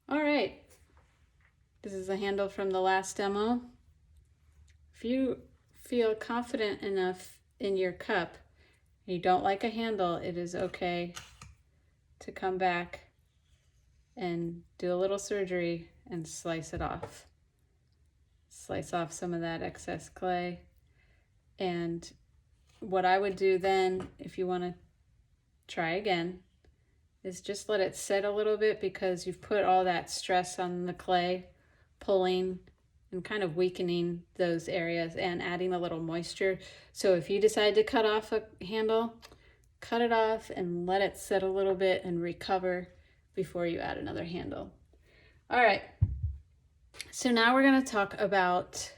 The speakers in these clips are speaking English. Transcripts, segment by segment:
All right, this is a handle from the last demo. If you feel confident enough in your cup and you don't like a handle, it is okay to come back and do a little surgery and slice it off. Slice off some of that excess clay. And what I would do then, if you want to try again, is just let it sit a little bit, because you've put all that stress on the clay, pulling and kind of weakening those areas and adding a little moisture. So if you decide to cut off a handle, cut it off and let it sit a little bit and recover before you add another handle. All right, so now we're going to talk about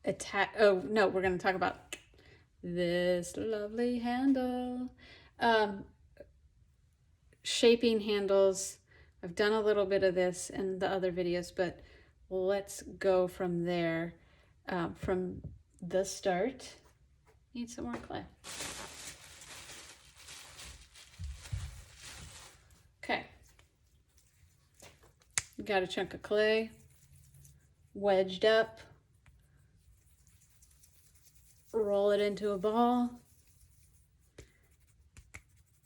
we're going to talk about this lovely handle. Shaping handles. I've done a little bit of this in the other videos, but let's go from there, from the start. Need some more clay. Okay. Got a chunk of clay wedged up. Roll it into a ball.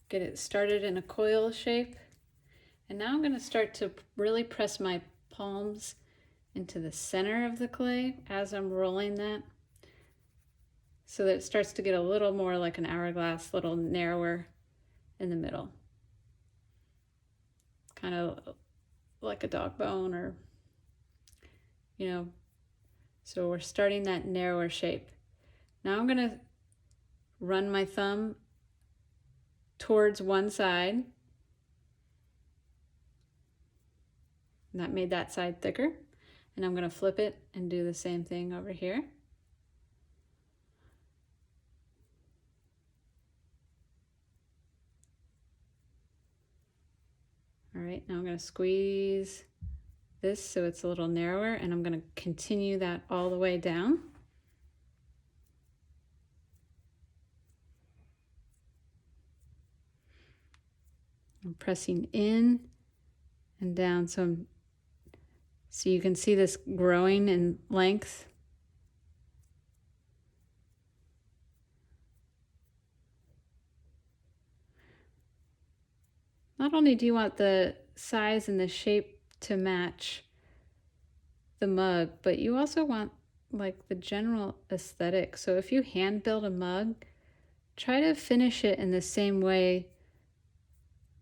Get it started in a coil shape. And now I'm going to start to really press my palms into the center of the clay as I'm rolling that, so that it starts to get a little more like an hourglass, a little narrower in the middle. Kind of like a dog bone, or, so we're starting that narrower shape. Now I'm going to run my thumb towards one side. And that made that side thicker. And I'm going to flip it and do the same thing over here. All right, now I'm going to squeeze this so it's a little narrower, and I'm going to continue that all the way down. I'm pressing in and down, so you can see this growing in length. Not only do you want the size and the shape to match the mug, but you also want like the general aesthetic. So if you hand build a mug, try to finish it in the same way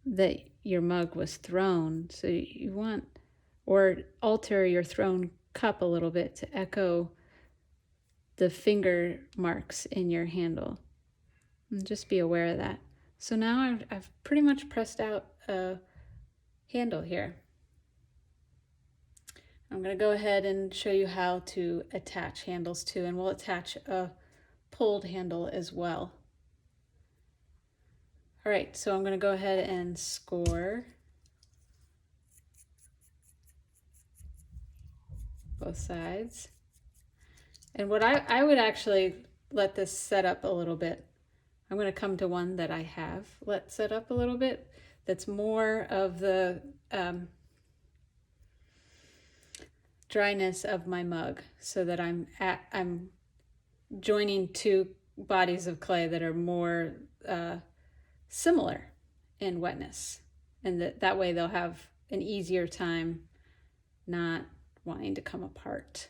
that your mug was thrown. So you want, or alter your thrown cup a little bit to echo the finger marks in your handle. And just be aware of that. So now I've pretty much pressed out a handle here. I'm going to go ahead and show you how to attach handles too, and we'll attach a pulled handle as well. All right, so I'm going to go ahead and score both sides. And what I would actually let this set up a little bit. I'm going to come to one that I have let set up a little bit, that's more of the dryness of my mug, so that I'm joining two bodies of clay that are more similar in wetness, and that way they'll have an easier time not wanting to come apart.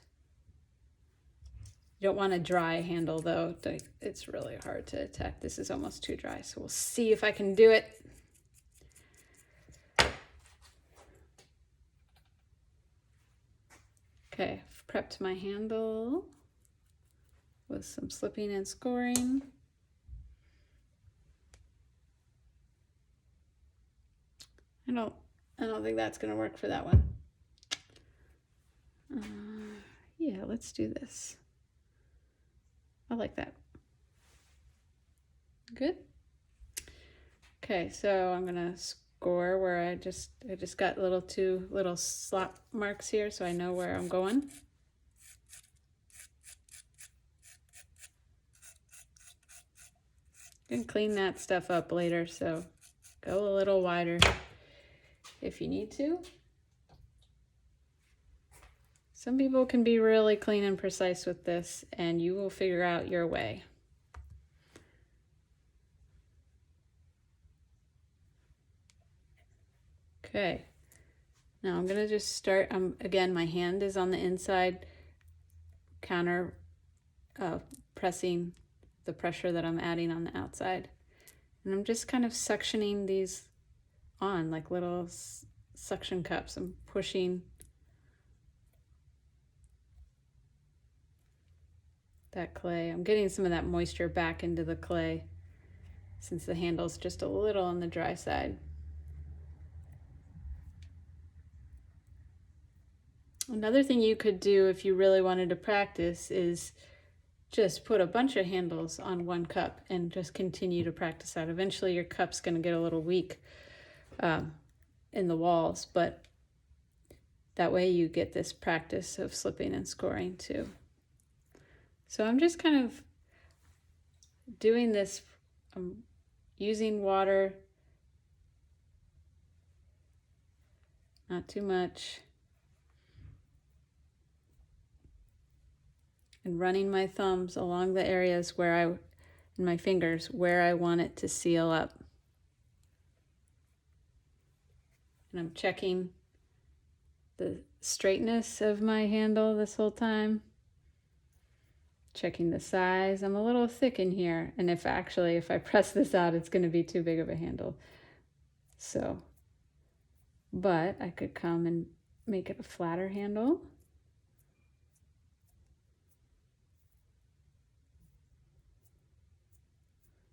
You don't want a dry handle though. It's really hard to attack. This is almost too dry, so we'll see if I can do it. Okay, I've prepped my handle with some slipping and scoring. I don't think that's gonna work for that one. Yeah, let's do this. I like that. Good. Okay, so I'm gonna score where I just got two little slot marks here, so I know where I'm going. You can clean that stuff up later, so go a little wider if you need to. Some people can be really clean and precise with this, and you will figure out your way. Okay, now I'm gonna just start, again, my hand is on the inside counter, pressing the pressure that I'm adding on the outside. And I'm just kind of suctioning these on like little suction cups. I'm pushing that clay. I'm getting some of that moisture back into the clay since the handle's just a little on the dry side. Another thing you could do if you really wanted to practice is just put a bunch of handles on one cup and just continue to practice that. Eventually your cup's going to get a little weak in the walls, but that way you get this practice of slipping and scoring too. So I'm just kind of doing this. I'm using water, not too much, and running my thumbs along the areas and my fingers where I want it to seal up. And I'm checking the straightness of my handle this whole time. Checking the size. I'm a little thick in here, and if I press this out, it's going to be too big of a handle. So, but I could come and make it a flatter handle.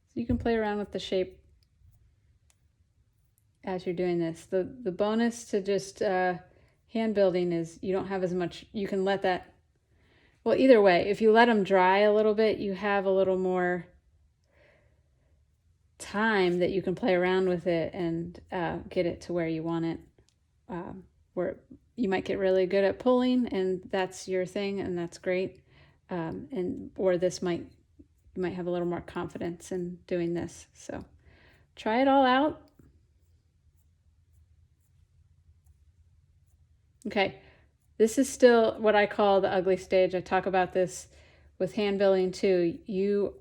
So you can play around with the shape as you're doing this. The bonus to just hand building is you don't have as much, you can let that, well, either way, if you let them dry a little bit, you have a little more time that you can play around with it and get it to where you want it. Where you might get really good at pulling, and that's your thing, and that's great. Or you might have a little more confidence in doing this. So try it all out. Okay, this is still what I call the ugly stage. I talk about this with hand building too.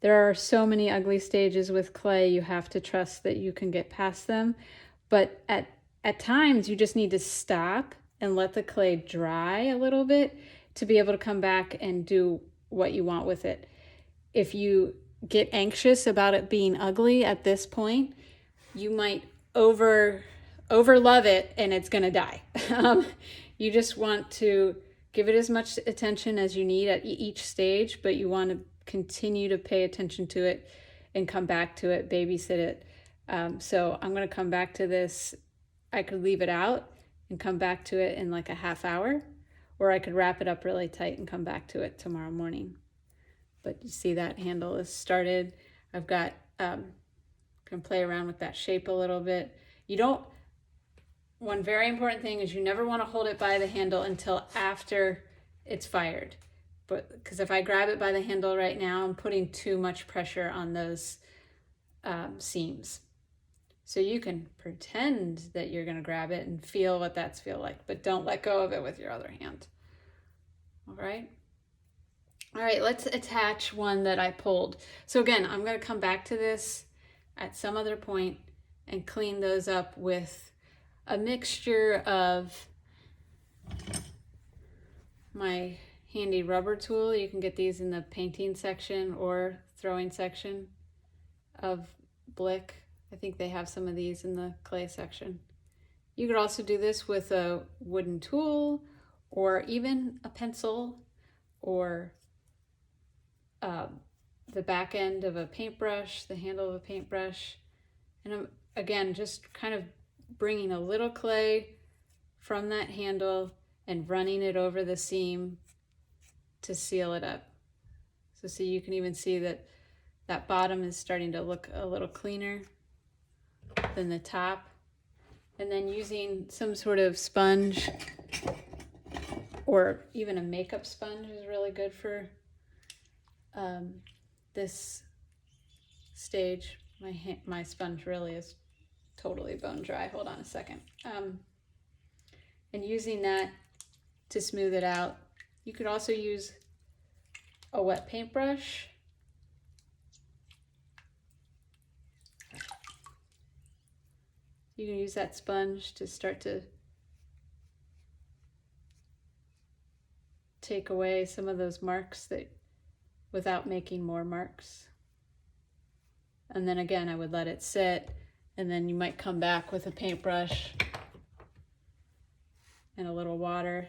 There are so many ugly stages with clay. You have to trust that you can get past them. But at times you just need to stop and let the clay dry a little bit to be able to come back and do what you want with it. If you get anxious about it being ugly at this point, you might over love it and it's going to die. You just want to give it as much attention as you need at each stage, but you want to continue to pay attention to it and come back to it, babysit it. So I'm going to come back to this. I could leave it out and come back to it in like a half hour, or I could wrap it up really tight and come back to it tomorrow morning. But you see that handle is started. I've got, can play around with that shape a little bit. One very important thing is you never want to hold it by the handle until after it's fired. Because if I grab it by the handle right now, I'm putting too much pressure on those seams. So you can pretend that you're going to grab it and feel what that's feel like, but don't let go of it with your other hand. All right. All right, let's attach one that I pulled. So again, I'm going to come back to this at some other point and clean those up with a mixture of my handy rubber tool. You can get these in the painting section or throwing section of Blick. I think they have some of these in the clay section. You could also do this with a wooden tool or even a pencil or the back end of a paintbrush, the handle of a paintbrush. And I'm, again, just kind of bringing a little clay from that handle and running it over the seam to seal it up. So you can even see that that bottom is starting to look a little cleaner than the top. And then using some sort of sponge or even a makeup sponge is really good for this stage. My sponge really is totally bone dry. Hold on a second. And using that to smooth it out. You could also use a wet paintbrush. You can use that sponge to start to take away some of those marks that, without making more marks. And then again, I would let it sit, and then you might come back with a paintbrush and a little water.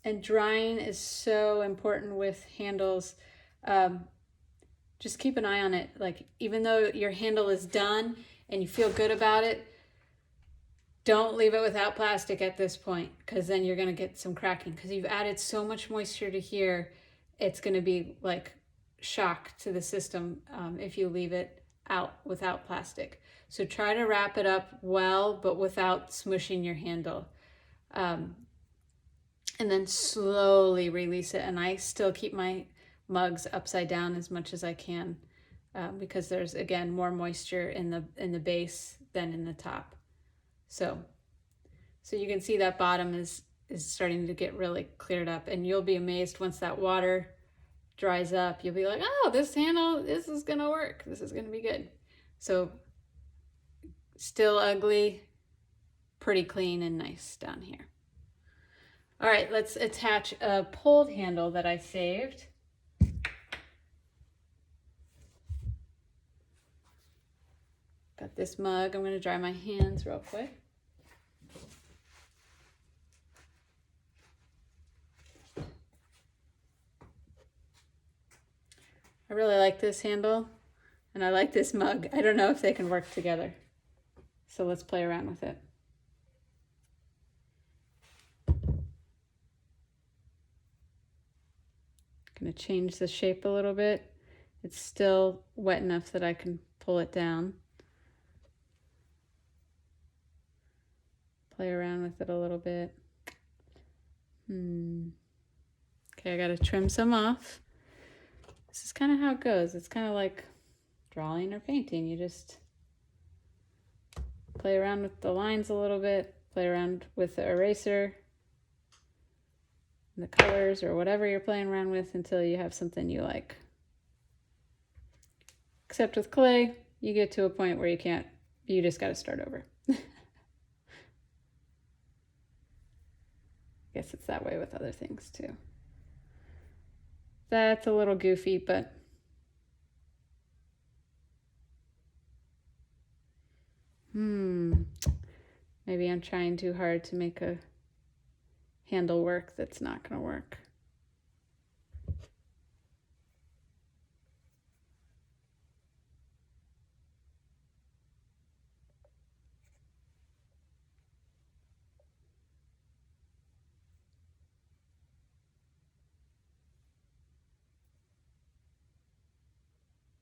And drying is so important with handles. Just keep an eye on it. Like, even though your handle is done and you feel good about it, don't leave it without plastic at this point, because then you're going to get some cracking, because you've added so much moisture to here. It's going to be like shock to the system if you leave it out without plastic. So try to wrap it up well, but without smushing your handle. And then slowly release it. And I still keep my mugs upside down as much as I can, because there's, again, more moisture in the base than in the top. So you can see that bottom is starting to get really cleared up, and you'll be amazed once that water dries up. You'll be like, oh, this handle, this is gonna work. This is gonna be good. So still ugly, pretty clean and nice down here. All right, let's attach a pulled handle that I saved. Got this mug. I'm going to dry my hands real quick. I really like this handle, and I like this mug. I don't know if they can work together. So let's play around with it. Going to change the shape a little bit. It's still wet enough that I can pull it down. Play around with it a little bit. Okay, I got to trim some off. This is kind of how it goes. It's kind of like drawing or painting. You just play around with the lines a little bit, play around with the eraser, the colors, or whatever you're playing around with until you have something you like. Except with clay, you get to a point where you just got to start over. Guess it's that way with other things too. That's a little goofy, but maybe I'm trying too hard to make a handle work that's not going to work.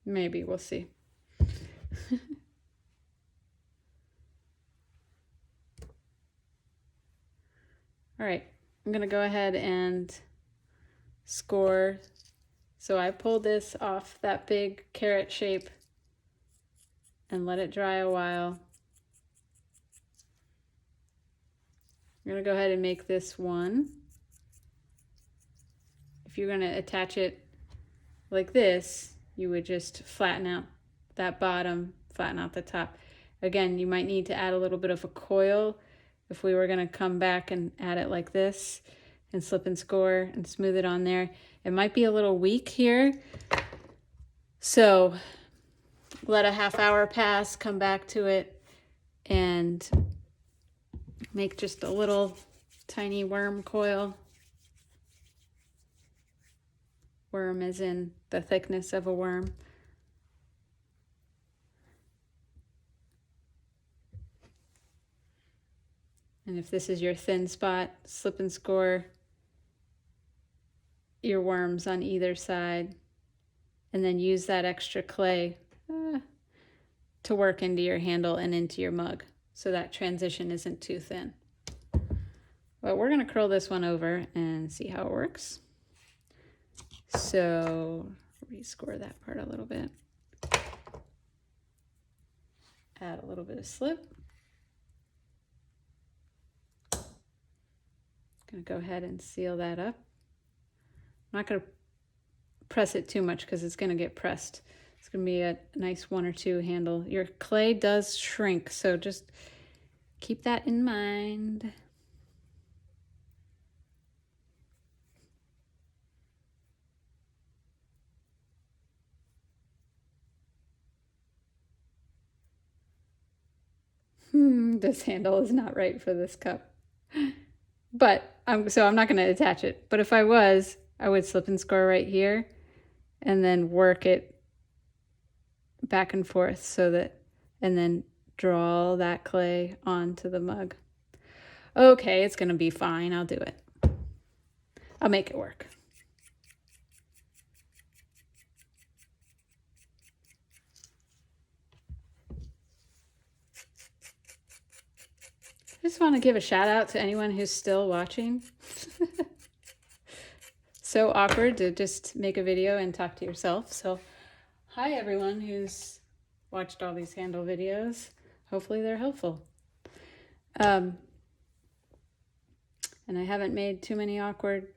Maybe, we'll see. All right, I'm gonna go ahead and score. So I pulled this off that big carrot shape and let it dry a while. I'm gonna go ahead and make this one. If you're gonna attach it like this, you would just flatten out that bottom, flatten out the top. Again, you might need to add a little bit of a coil if we were going to come back and add it like this and slip and score and smooth it on there. It might be a little weak here. So let a half hour pass, come back to it, and make just a little tiny worm coil. Worm as in the thickness of a worm. And if this is your thin spot, slip and score your worms on either side, and then use that extra clay to work into your handle and into your mug so that transition isn't too thin. But we're going to curl this one over and see how it works. So rescore that part a little bit. add a little bit of slip. Gonna go ahead and seal that up. I'm not gonna press it too much because it's gonna get pressed. It's gonna be a nice 1 or 2 handle. Your clay does shrink, so just keep that in mind. This handle is not right for this cup. But so I'm not going to attach it. But if I was, I would slip and score right here and then work it back and forth so that, and then draw that clay onto the mug. Okay, it's going to be fine. I'll do it. I'll make it work. I just want to give a shout out to anyone who's still watching. So awkward to just make a video and talk to yourself. So hi everyone who's watched all these handle videos. Hopefully they're helpful. And I haven't made too many awkward,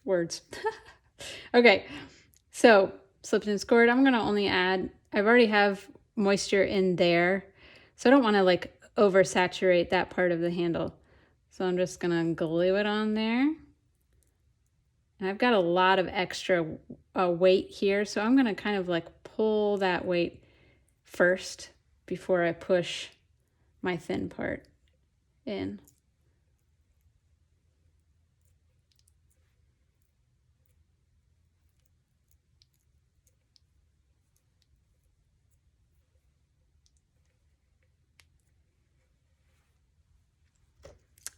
words. Okay, so slipped and scored. I'm gonna only add, I've already have moisture in there, so I don't wanna like oversaturate that part of the handle. So I'm just gonna glue it on there. And I've got a lot of extra weight here, so I'm gonna kind of like pull that weight first before I push my thin part in.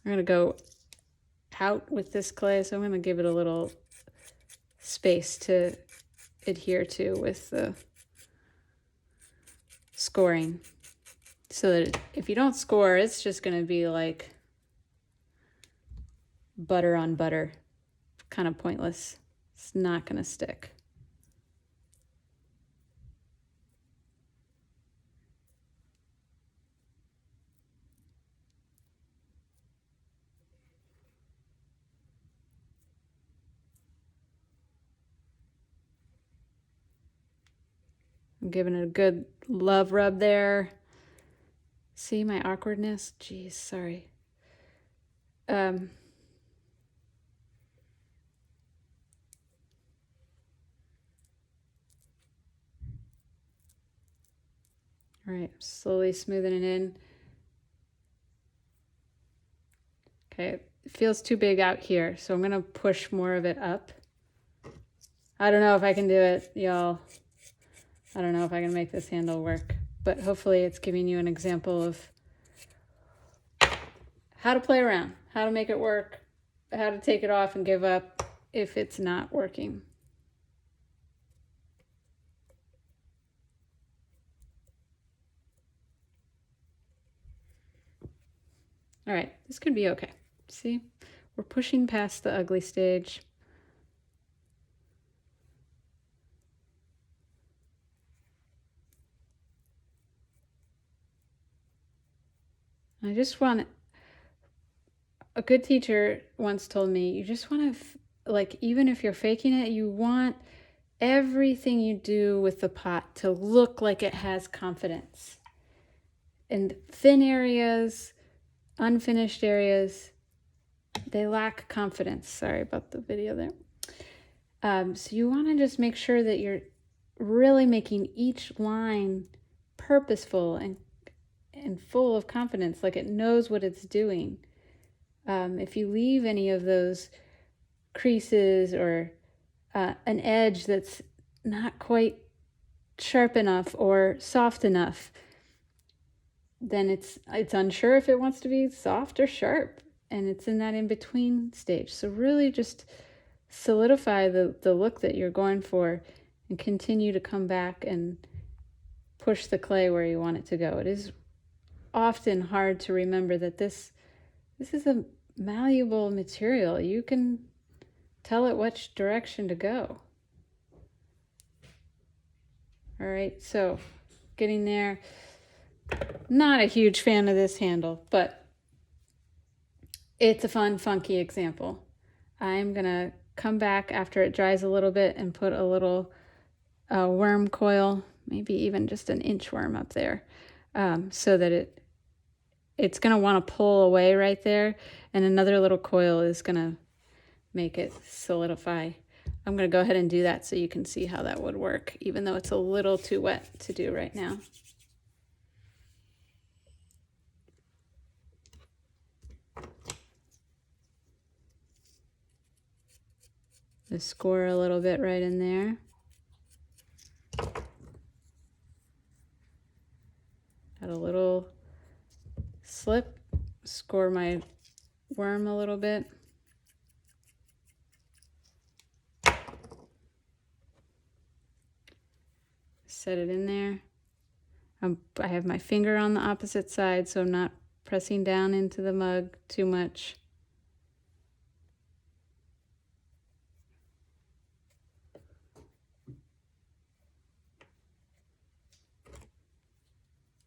I'm gonna go out with this clay, so I'm gonna give it a little space to adhere to with the scoring, so that if you don't score, it's just gonna be like butter on butter, kind of pointless. It's not gonna stick. I'm giving it a good love rub there. See my awkwardness? Geez, sorry. All right, slowly smoothing it in. Okay, it feels too big out here, so I'm gonna push more of it up. I don't know if I can do it, y'all. I don't know if I can make this handle work, but hopefully it's giving you an example of how to play around, how to make it work, how to take it off and give up if it's not working. All right, this could be okay. See, we're pushing past the ugly stage. I just want, a good teacher once told me, you just want to, like, even if you're faking it, you want everything you do with the pot to look like it has confidence. And thin areas, unfinished areas, they lack confidence. Sorry about the video there. So you want to just make sure that you're really making each line purposeful and full of confidence, like it knows what it's doing. If you leave any of those creases or an edge that's not quite sharp enough or soft enough, then it's unsure if it wants to be soft or sharp, and it's in that in-between stage. So really just solidify the look that you're going for and continue to come back and push the clay where you want it to go. It is often hard to remember that this is a malleable material. You can tell it which direction to go. All right, so getting there. Not a huge fan of this handle, but it's a fun, funky example. I'm gonna come back after it dries a little bit and put a little worm coil, maybe even just an inch worm up there, so that it's gonna want to pull away right there, and another little coil is gonna make it solidify. I'm gonna go ahead and do that so you can see how that would work, even though it's a little too wet to do right now. Just score a little bit right in there. Got a little slip, score my worm a little bit. Set it in there. I have my finger on the opposite side, so I'm not pressing down into the mug too much.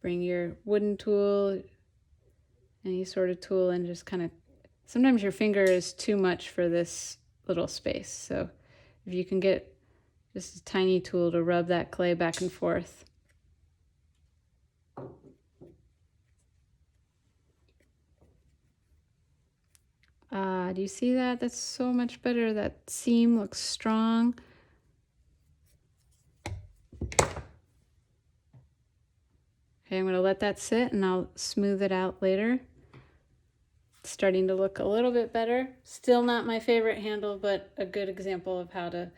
Bring your wooden tool, any sort of tool, and just kind of, sometimes your finger is too much for this little space. So if you can get just a tiny tool to rub that clay back and forth. Do you see that? That's so much better. That seam looks strong. Okay, I'm going to let that sit and I'll smooth it out later. It's starting to look a little bit better. Still not my favorite handle, but a good example of how to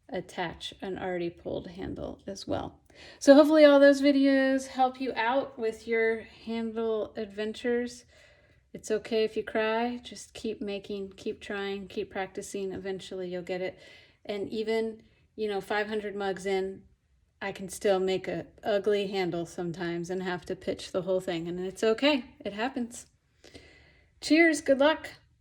attach an already pulled handle as well. So hopefully all those videos help you out with your handle adventures. It's okay if you cry, just keep making, keep trying, keep practicing. Eventually you'll get it. And even, 500 mugs in, I can still make an ugly handle sometimes and have to pitch the whole thing, and it's okay. It happens. Cheers, good luck.